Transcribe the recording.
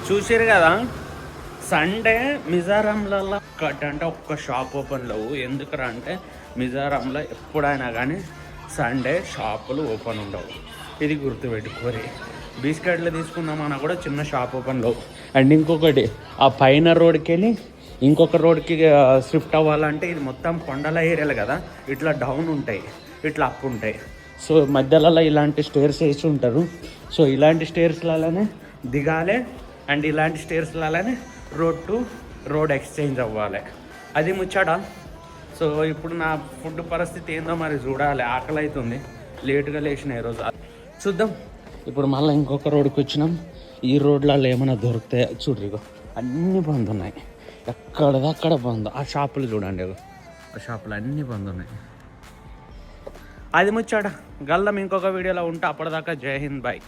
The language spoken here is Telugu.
చూసారు కదా, సండే మిజోరాంలలో అంటే ఒక్క షాప్ ఓపెన్ లేవు. ఎందుకురా అంటే మిజోరాంలో ఎప్పుడైనా కానీ సండే షాపులు ఓపెన్ ఉండవు. ఇది గుర్తుపెట్టుకోరి. బిస్కెట్లు తీసుకుందామన్నా కూడా చిన్న షాప్ ఓపెన్ లేవు. అండ్ ఇంకొకటి, ఆ పైన రోడ్కి వెళ్ళి ఇంకొక రోడ్కి షిఫ్ట్ అవ్వాలంటే ఇది మొత్తం కొండల ఏరియాలు కదా, ఇట్లా డౌన్ ఉంటాయి, ఇట్లా అప్ ఉంటాయి. సో మధ్యలో ఇలాంటి స్టేర్స్ వేసి ఉంటారు. సో ఇలాంటి స్టేర్స్లలోనే దిగాలి. అండ్ ఇలాంటి స్టేర్స్లలోనే రోడ్ టు రోడ్ ఎక్స్చేంజ్ అవ్వాలి. అది ముచ్చట. సో ఇప్పుడు నా ఫుడ్ పరిస్థితి ఏందో మరి చూడాలి. ఆకలి అవుతుంది, లేటుగా లేచిన ఈరోజు. చూద్దాం. ఇప్పుడు మళ్ళీ ఇంకొక రోడ్కి వచ్చినాం. ఈ రోడ్లలో ఏమైనా దొరుకుతాయి చూడ్రిగో, అన్నీ బంద్ ఉన్నాయి. ఎక్కడదక్కడ బంద్. ఆ షాపులు చూడండి, ఆ షాపులు అన్నీ బంద్ ఉన్నాయి. అది ముచ్చాడ. గల్లం ఇంకొక వీడియోలో ఉంటే అప్పటిదాకా జై హింద్, బాయ్.